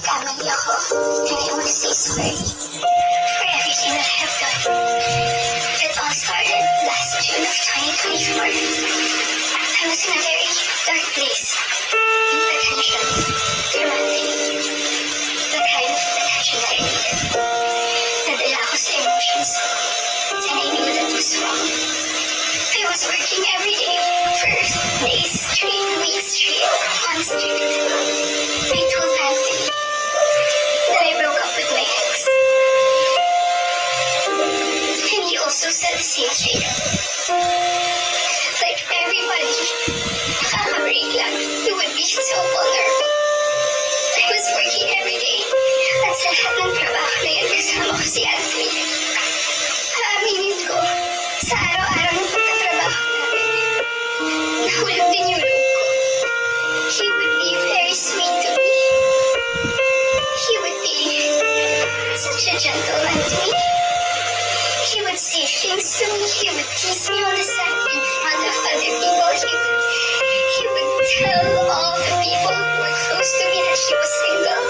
nagkamali ako, and I want to say sorry for everything that I have done. It all started last June of 2024. I was in a very dark place. Attention, dramatic, the kind of attention that I needed. Nadala ako sa emotions, and I knew that was wrong. I was working every day for days straight, weeks straight, months straight. I told Anthony that I broke up with my ex. And he also said the same thing. Like everybody, nakaka-break lang. You would be so vulnerable. I was working every day at sa lahat ng trabaho na yun kasama ko si Anthony. Aaminin ko, sa araw-araw ng pagtatrabaho namin, nahulog din yung loob ko. He would be very sweet to me. He would be such a gentleman to me. He would say things to me. He would tease me on the set in front of other people. He would tell all the people who were close to me that she was single.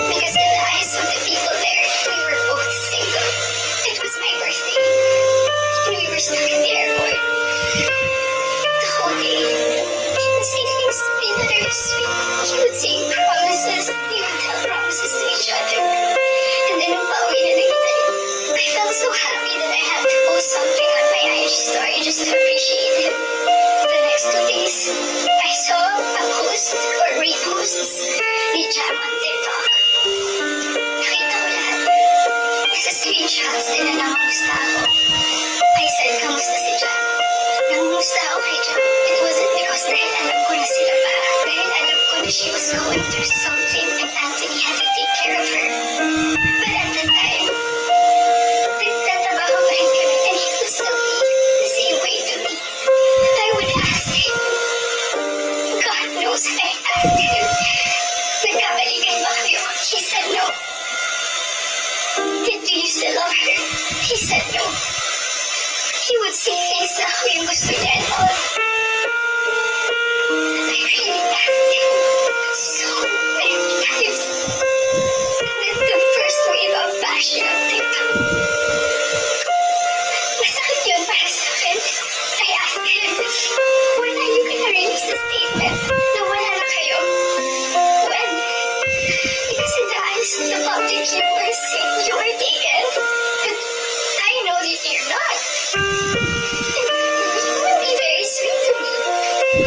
Because in the eyes of the people there, we were both single. It was my birthday. And we were stuck in the airport. The whole day, he would say things to me that are sweet. He would say promises. We would tell promises to each other. And then nung pauwi na ng Italy, I felt so happy that I had to post something on my IG story just to appreciate him. The next 2 days, I saw a post or reposts ni Jam on TikTok. Nakita ko lahat. Nasa screenshots din na nangamusta ako. I said, kamusta si Jam? Nangamusta ako kay Jam. It wasn't because dahil alam ko na sila pa. Dahil alam ko na she was going through something and Anthony had to take care of her. But at the time, nagtatrabaho pa rin kami and he was still be the same way to me. I would ask him. God knows I asked him. Nagkabalikan ba kayo? He said no. Do you still love her? He said no. He would say things na ako yung gusto niya and all. I really asked him so many times. And then the first wave of bashing on TikTok. Masakit yun para sa akin. I asked him, when are you gonna release a statement na wala na kayo? When? Because in the eyes of the public, you were saying you were taken. But I know that you're not. And you would be very sweet to me.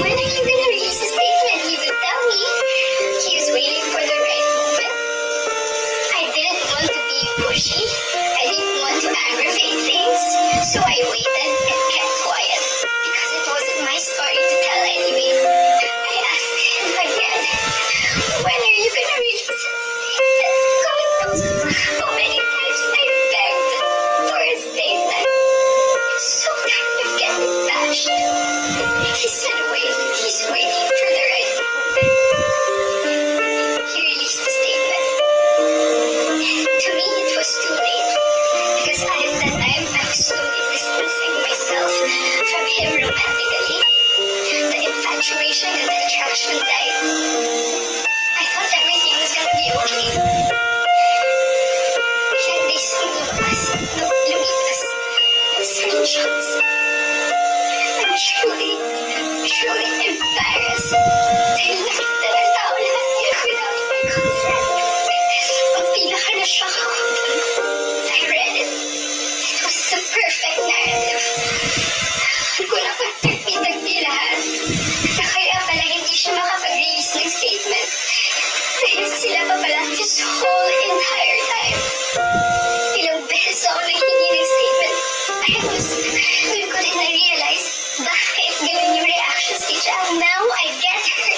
When are you gonna release a statement? He would tell me he was waiting for the right moment. I didn't want to be pushy. I didn't want to aggravate things. So I waited and kept quiet. Because it wasn't my story to tell anyway. I asked him again, when are you gonna release a statement? God knows how many times I begged for a statement. So tired of getting bashed. He said wait, he's waiting for the right moment. He released the statement. To me, it was too late. Because at that time, I was slowly distancing myself from him romantically. The infatuation and the attraction died. I thought everything was gonna be okay. Ilang days nung lumipas ang screenshots. I'm truly embarrassed. Dahil nakita ng tao lahat yun without my consent. Ang pinaka-na-shock ako dun, I read it. It was the perfect narrative. Hindi ko na pagtagpi lahat. Na kaya pala hindi siya makapag-release ng statement. Dahil sila pa pala this whole entire time. Ilang beses ako nanghingi ng statement. Doon ko rin na-realize bakit ganun yung reactions ni Jam. Now I get her.